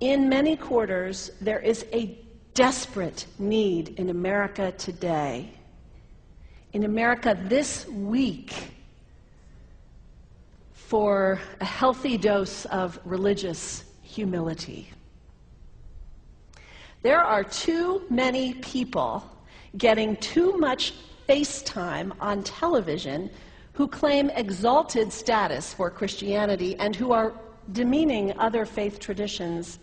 In many quarters, there is a desperate need in America today, in America this week, for a healthy dose of religious humility. There are too many people getting too much face time on television who claim exalted status for Christianity and who are demeaning other faith traditions,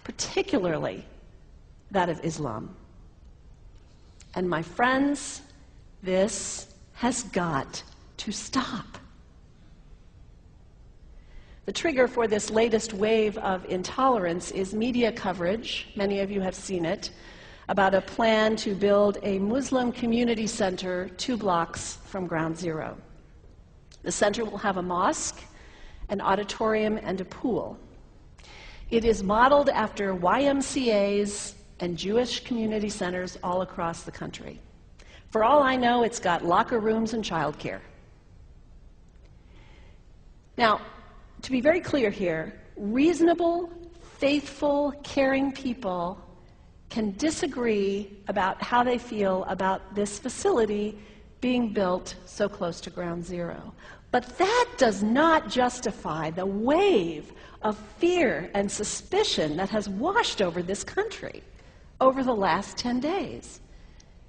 particularly that of Islam. And my friends, this has got to stop. The trigger for this latest wave of intolerance is media coverage, many of you have seen it, about a plan to build a Muslim community center 2 blocks from Ground Zero. The center will have a mosque, an auditorium, and a pool. It is modeled after YMCAs and Jewish community centers all across the country. For all I know, it's got locker rooms and childcare. Now, to be very clear here, reasonable, faithful, caring people can disagree about how they feel about this facility being built so close to Ground Zero. But that does not justify the wave of fear and suspicion that has washed over this country over the last 10 days.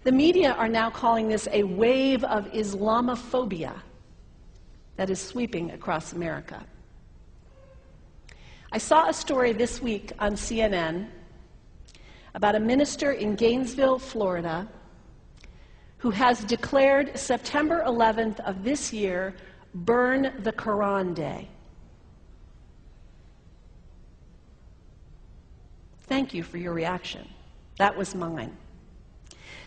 The media are now calling this a wave of Islamophobia that is sweeping across America. I saw a story this week on CNN about a minister in Gainesville, Florida, who has declared September 11th of this year Burn the Quran Day. Thank you for your reaction. That was mine.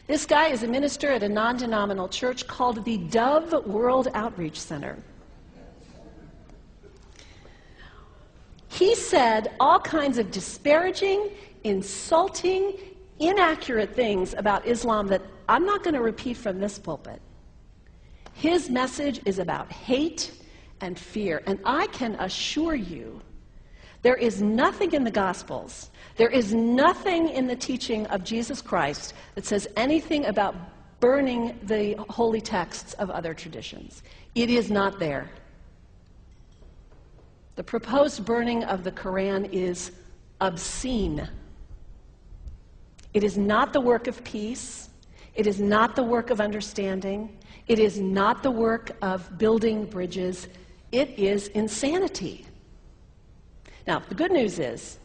This guy is a minister at a non-denominational church called the Dove World Outreach Center. He said all kinds of disparaging, insulting, inaccurate things about Islam that I'm not going to repeat from this pulpit. His message is about hate and fear, and I can assure you there is nothing in the Gospels, there is nothing in the teaching of Jesus Christ that says anything about burning the holy texts of other traditions. It is not there. The proposed burning of the Quran is obscene. It is not the work of peace. It is not the work of understanding. It is not the work of building bridges. It is insanity. Now, the good news is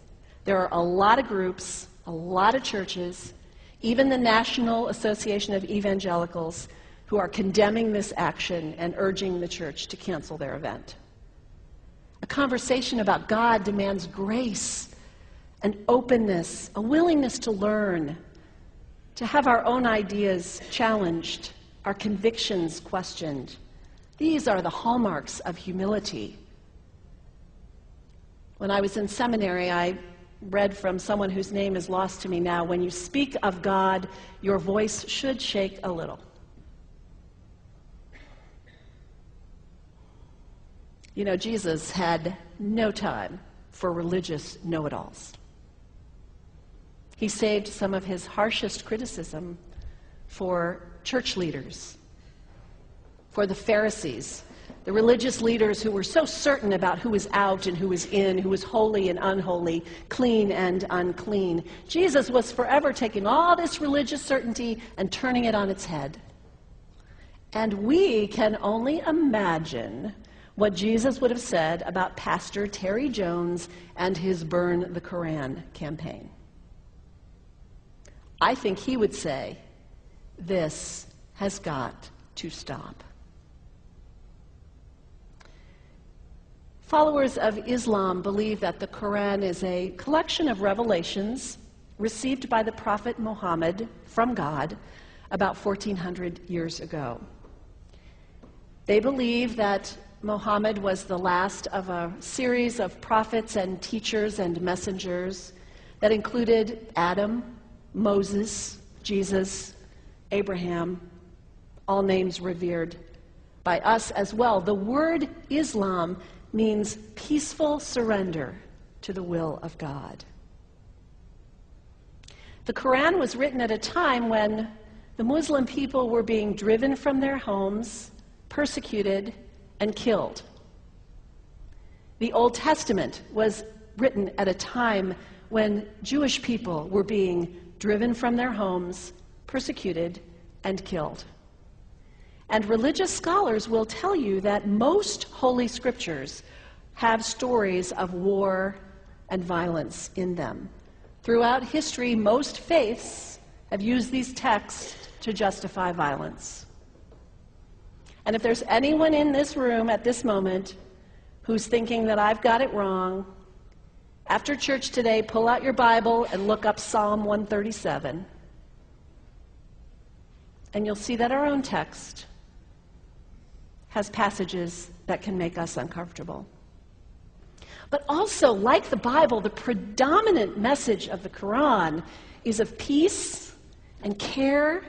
there are a lot of groups, a lot of churches, even the National Association of Evangelicals, who are condemning this action and urging the church to cancel their event. A conversation about God demands grace and openness, a willingness to learn, to have our own ideas challenged, our convictions questioned. These are the hallmarks of humility. When I was in seminary, I read from someone whose name is lost to me now, when you speak of God, your voice should shake a little. You know, Jesus had no time for religious know-it-alls. He saved some of his harshest criticism for church leaders, for the Pharisees, the religious leaders who were so certain about who was out and who was in, who was holy and unholy, clean and unclean. Jesus was forever taking all this religious certainty and turning it on its head. And we can only imagine what Jesus would have said about Pastor Terry Jones and his Burn the Quran campaign. I think he would say, this has got to stop. Followers of Islam believe that the Quran is a collection of revelations received by the Prophet Muhammad from God about 1400 years ago. They believe that Muhammad was the last of a series of prophets and teachers and messengers that included Adam, Moses, Jesus, Abraham, all names revered by us as well. The word Islam means peaceful surrender to the will of God. The Quran was written at a time when the Muslim people were being driven from their homes, persecuted, and killed. The Old Testament was written at a time when Jewish people were being driven from their homes, persecuted, and killed. And religious scholars will tell you that most holy scriptures have stories of war and violence in them. Throughout history, most faiths have used these texts to justify violence. And if there's anyone in this room at this moment who's thinking that I've got it wrong, after church today, pull out your Bible and look up Psalm 137. And you'll see that our own text has passages that can make us uncomfortable. But also, like the Bible, the predominant message of the Quran is of peace and care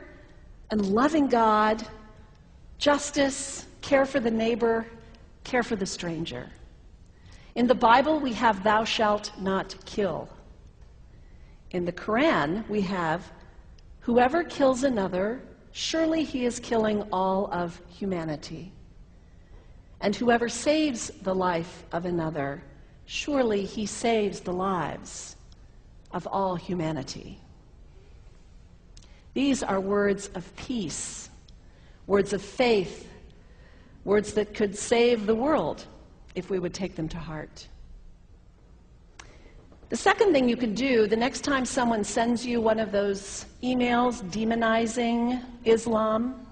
and loving God, justice, care for the neighbor, care for the stranger. In the Bible, we have thou shalt not kill. In the Quran, we have whoever kills another, surely he is killing all of humanity. And whoever saves the life of another, surely he saves the lives of all humanity. These are words of peace, words of faith, words that could save the world if we would take them to heart. The second thing you can do the next time someone sends you one of those emails demonizing Islam,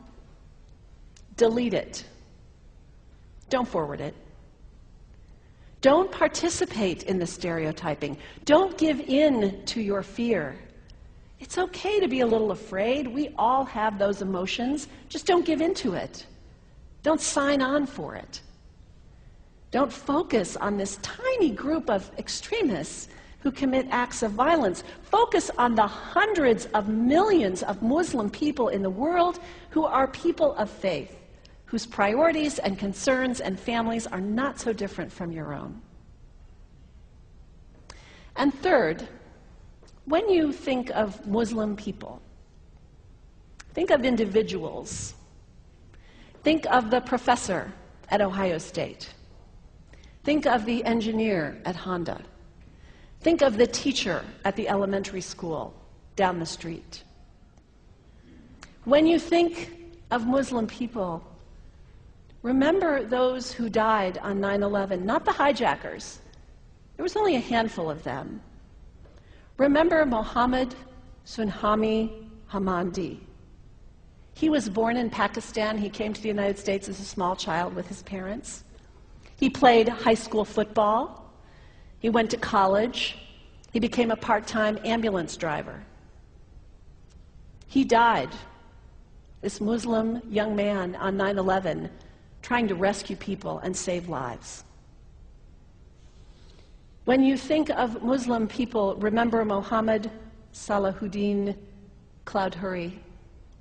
delete it. Don't forward it. Don't participate in the stereotyping. Don't give in to your fear. It's okay to be a little afraid. We all have those emotions. Just don't give in to it. Don't sign on for it. Don't focus on this tiny group of extremists who commit acts of violence. Focus on the hundreds of millions of Muslim people in the world who are people of faith, whose priorities and concerns and families are not so different from your own. And third, when you think of Muslim people, think of individuals. Think of the professor at Ohio State. Think of the engineer at Honda. Think of the teacher at the elementary school down the street. When you think of Muslim people, remember those who died on 9/11, not the hijackers. There was only a handful of them. Remember Mohammed Sunhami Hamandi. He was born in Pakistan. He came to the United States as a small child with his parents. He played high school football. He went to college. He became a part-time ambulance driver. He died, this Muslim young man, on 9/11, trying to rescue people and save lives. When you think of Muslim people, remember Mohammed Salahuddin Cloudhurry.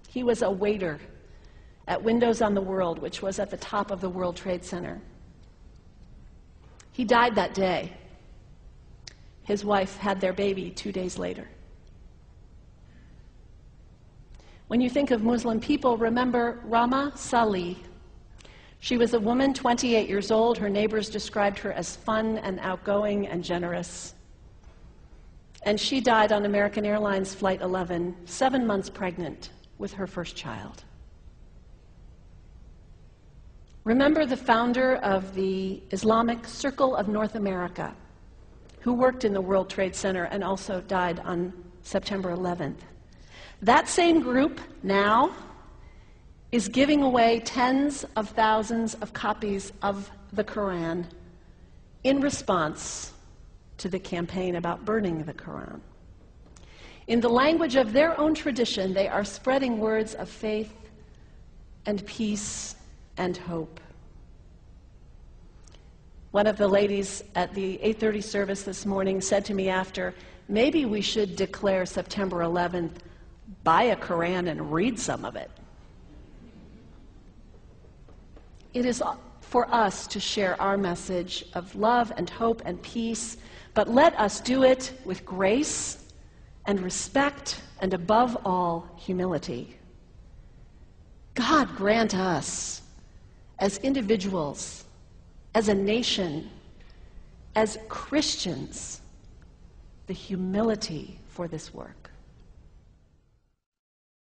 He was a waiter at Windows on the World, which was at the top of the World Trade Center. He died that day. His wife had their baby 2 days later. When you think of Muslim people, remember Rama Salih. She was a woman, 28 years old. Her neighbors described her as fun and outgoing and generous. And she died on American Airlines Flight 11, 7 months pregnant with her first child. Remember the founder of the Islamic Circle of North America, who worked in the World Trade Center and also died on September 11th. That same group now is giving away tens of thousands of copies of the Quran in response to the campaign about burning the Quran. In the language of their own tradition, they are spreading words of faith and peace and hope. One of the ladies at the 8:30 service this morning said to me after, maybe we should declare September 11th, buy a Quran and read some of it. It is for us to share our message of love and hope and peace, but let us do it with grace and respect, and above all, humility. God grant us, as individuals, as a nation, as Christians, the humility for this work.